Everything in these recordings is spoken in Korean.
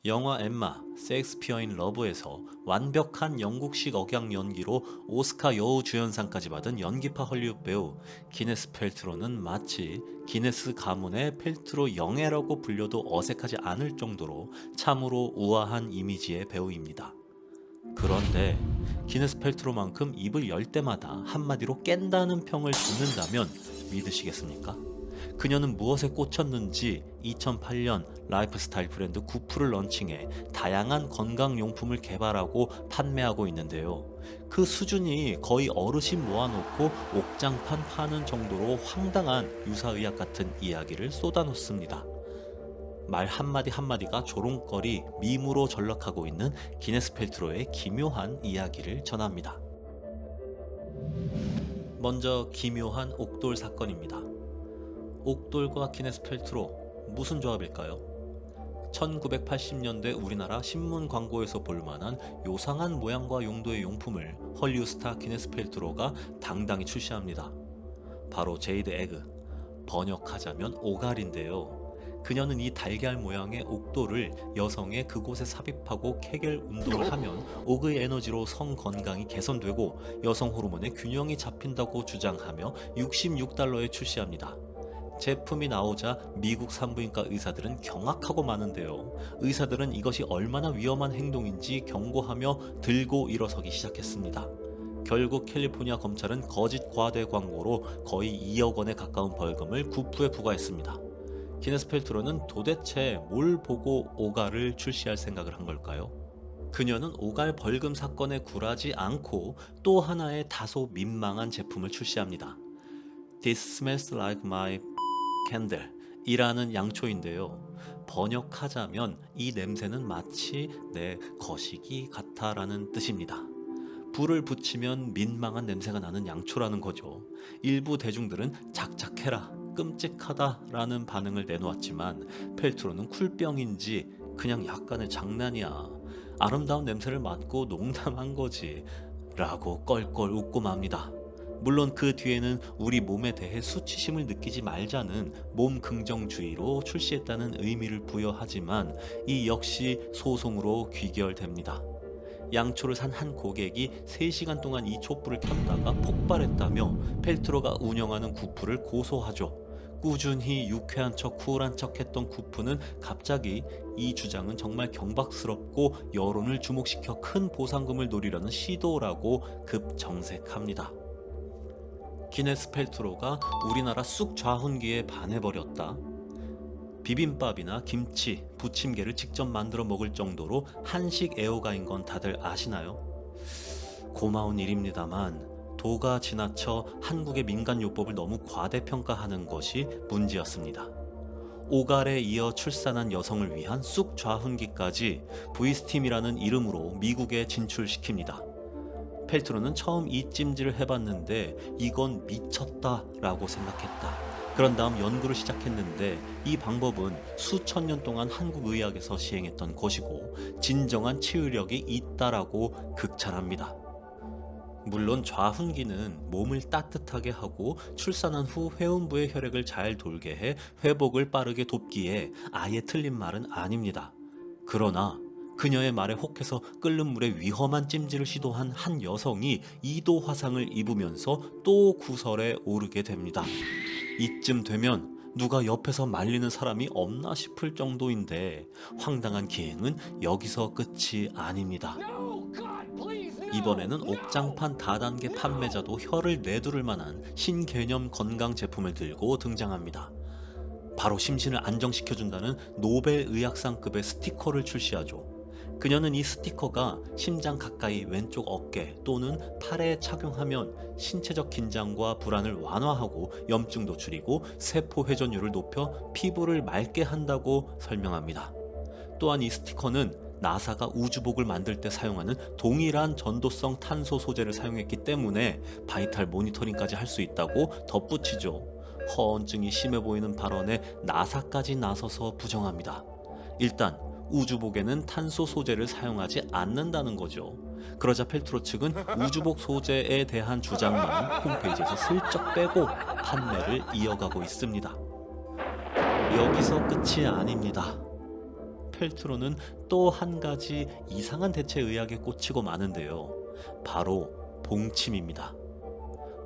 영화 엠마, 셰익스피어 인 러브에서 완벽한 영국식 억양 연기로 오스카 여우주연상까지 받은 연기파 헐리우드 배우 기네스 펠트로는 마치 기네스 가문의 펠트로 영예라고 불려도 어색하지 않을 정도로 참으로 우아한 이미지의 배우입니다. 그런데 기네스 펠트로만큼 입을 열 때마다 한마디로 깬다는 평을 듣는다면 믿으시겠습니까? 그녀는 무엇에 꽂혔는지 2008년 라이프스타일 브랜드 구프를 런칭해 다양한 건강용품을 개발하고 판매하고 있는데요. 그 수준이 거의 어르신 모아놓고 옥장판 파는 정도로 황당한 유사의학 같은 이야기를 쏟아놓습니다. 말 한마디 한마디가 조롱거리, 밈으로 전락하고 있는 기네스 펠트로의 기묘한 이야기를 전합니다. 먼저 기묘한 옥돌 사건입니다. 옥돌과 기네스 펠트로 무슨 조합일까요? 1980년대 우리나라 신문 광고에서 볼만한 요상한 모양과 용도의 용품을 헐리우드 스타 기네스 펠트로가 당당히 출시합니다. 바로 제이드 에그, 번역하자면 오갈인데요. 그녀는 이 달걀 모양의 옥돌을 여성의 그곳에 삽입하고 케겔 운동을 하면 옥의 에너지로 성 건강이 개선되고 여성 호르몬의 균형이 잡힌다고 주장하며 $66에 출시합니다. 제품이 나오자 미국 산부인과 의사들은 경악하고 마는데요. 의사들은 이것이 얼마나 위험한 행동인지 경고하며 들고 일어서기 시작했습니다. 결국 캘리포니아 검찰은 거짓 과대 광고로 거의 2억 원에 가까운 벌금을 구프에 부과했습니다. 기네스 펠트로는 도대체 뭘 보고 오갈을 출시할 생각을 한 걸까요? 그녀는 오갈 벌금 사건에 굴하지 않고 또 하나의 다소 민망한 제품을 출시합니다. This smells like my candle 이라는 양초인데요. 번역하자면 이 냄새는 마치 내 거시기 같아라는 뜻입니다. 불을 붙이면 민망한 냄새가 나는 양초라는 거죠. 일부 대중들은 작작해라, 끔찍하다라는 반응을 내놓았지만 펠트로는 쿨병인지 그냥 약간의 장난이야, 아름다운 냄새를 맡고 농담한 거지 라고 껄껄 웃고 맙니다. 물론 그 뒤에는 우리 몸에 대해 수치심을 느끼지 말자는 몸 긍정주의로 출시했다는 의미를 부여하지만 이 역시 소송으로 귀결됩니다. 양초를 산 한 고객이 3시간 동안 이 촛불을 켰다가 폭발했다며 펠트로가 운영하는 구프를 고소하죠. 꾸준히 유쾌한 척 쿨한 척 했던 구프는 갑자기 이 주장은 정말 경박스럽고 여론을 주목시켜 큰 보상금을 노리려는 시도라고 급정색합니다. 기네스 펠트로가 우리나라 쑥 좌훈기에 반해버렸다. 비빔밥이나 김치, 부침개를 직접 만들어 먹을 정도로 한식 애호가인 건 다들 아시나요? 고마운 일입니다만 도가 지나쳐 한국의 민간요법을 너무 과대평가하는 것이 문제였습니다. 오갈에 이어 출산한 여성을 위한 쑥 좌훈기까지 브이스팀이라는 이름으로 미국에 진출시킵니다. 펠트로는 처음 이 찜질을 해봤는데 이건 미쳤다라고 생각했다. 그런 다음 연구를 시작했는데 이 방법은 수천 년 동안 한국 의학에서 시행했던 것이고 진정한 치유력이 있다라고 극찬합니다. 물론 좌훈기는 몸을 따뜻하게 하고 출산한 후 회음부의 혈액을 잘 돌게 해 회복을 빠르게 돕기에 아예 틀린 말은 아닙니다. 그러나 그녀의 말에 혹해서 끓는 물에 위험한 찜질을 시도한 한 여성이 2도 화상을 입으면서 또 구설에 오르게 됩니다. 이쯤 되면 누가 옆에서 말리는 사람이 없나 싶을 정도인데 황당한 기행은 여기서 끝이 아닙니다. 이번에는 옥장판 다단계 판매자도 혀를 내두를 만한 신개념 건강 제품을 들고 등장합니다. 바로 심신을 안정시켜준다는 노벨 의학상급의 스티커를 출시하죠. 그녀는 이 스티커가 심장 가까이 왼쪽 어깨 또는 팔에 착용하면 신체적 긴장과 불안을 완화하고 염증도 줄이고 세포 회전율을 높여 피부를 맑게 한다고 설명합니다. 또한 이 스티커는 나사가 우주복을 만들 때 사용하는 동일한 전도성 탄소 소재를 사용했기 때문에 바이탈 모니터링까지 할 수 있다고 덧붙이죠. 허언증이 심해 보이는 발언에 나사까지 나서서 부정합니다. 일단 우주복에는 탄소 소재를 사용하지 않는다는 거죠. 그러자 펠트로 측은 우주복 소재에 대한 주장만 홈페이지에서 슬쩍 빼고 판매를 이어가고 있습니다. 여기서 끝이 아닙니다. 펠트로는 또 한 가지 이상한 대체 의학에 꽂히고 마는데요. 바로 봉침입니다.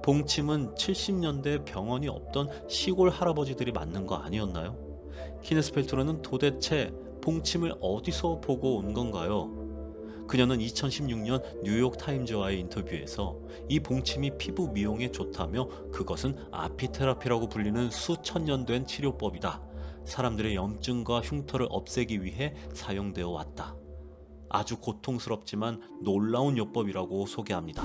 봉침은 70년대 병원이 없던 시골 할아버지들이 맞는 거 아니었나요? 키네스 펠트로는 도대체 봉침을 어디서 보고 온 건가요? 그녀는 2016년 뉴욕 타임즈와의 인터뷰에서 이 봉침이 피부 미용에 좋다며 그것은 아피테라피라고 불리는 수천 년 된 치료법이다. 사람들의 염증과 흉터를 없애기 위해 사용되어 왔다. 아주 고통스럽지만 놀라운 요법이라고 소개합니다.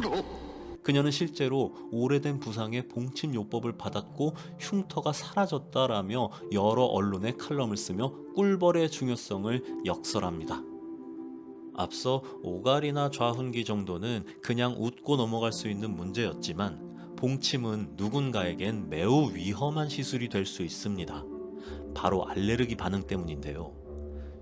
그녀는 실제로 오래된 부상의 봉침 요법을 받았고 흉터가 사라졌다라며 여러 언론에 칼럼을 쓰며 꿀벌의 중요성을 역설합니다. 앞서 오갈이나 좌훈기 정도는 그냥 웃고 넘어갈 수 있는 문제였지만 봉침은 누군가에겐 매우 위험한 시술이 될 수 있습니다. 바로 알레르기 반응 때문인데요.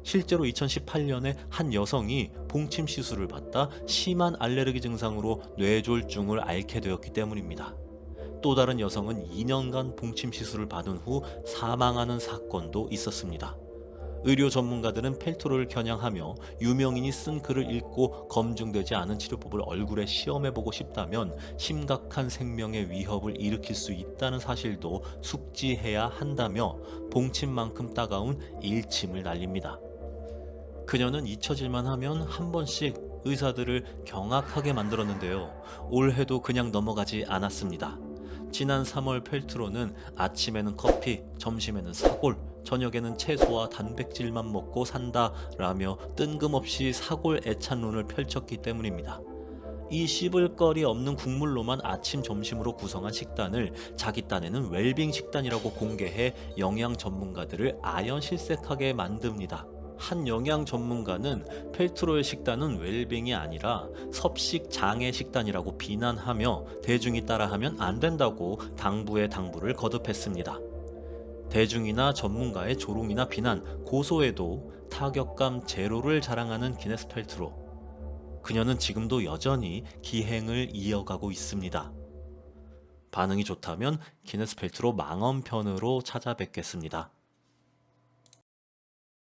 실제로 2018년에 한 여성이 봉침 시술을 받다 심한 알레르기 증상으로 뇌졸중을 앓게 되었기 때문입니다. 또 다른 여성은 2년간 봉침 시술을 받은 후 사망하는 사건도 있었습니다. 의료 전문가들은 펠트로를 겨냥하며 유명인이 쓴 글을 읽고 검증되지 않은 치료법을 얼굴에 시험해보고 싶다면 심각한 생명의 위협을 일으킬 수 있다는 사실도 숙지해야 한다며 봉침만큼 따가운 일침을 날립니다. 그녀는 잊혀질만 하면 한 번씩 의사들을 경악하게 만들었는데요. 올해도 그냥 넘어가지 않았습니다. 지난 3월 펠트로는 아침에는 커피, 점심에는 사골, 저녁에는 채소와 단백질만 먹고 산다라며 뜬금없이 사골 애찬론을 펼쳤기 때문입니다. 이 씹을 거리 없는 국물로만 아침 점심으로 구성한 식단을 자기 딴에는 웰빙 식단이라고 공개해 영양 전문가들을 아연실색하게 만듭니다. 한 영양 전문가는 펠트로의 식단은 웰빙이 아니라 섭식 장애 식단이라고 비난하며 대중이 따라하면 안 된다고 당부의 당부를 거듭했습니다. 대중이나 전문가의 조롱이나 비난, 고소에도 타격감 제로를 자랑하는 기네스 펠트로. 그녀는 지금도 여전히 기행을 이어가고 있습니다. 반응이 좋다면 기네스 펠트로 망언편으로 찾아뵙겠습니다.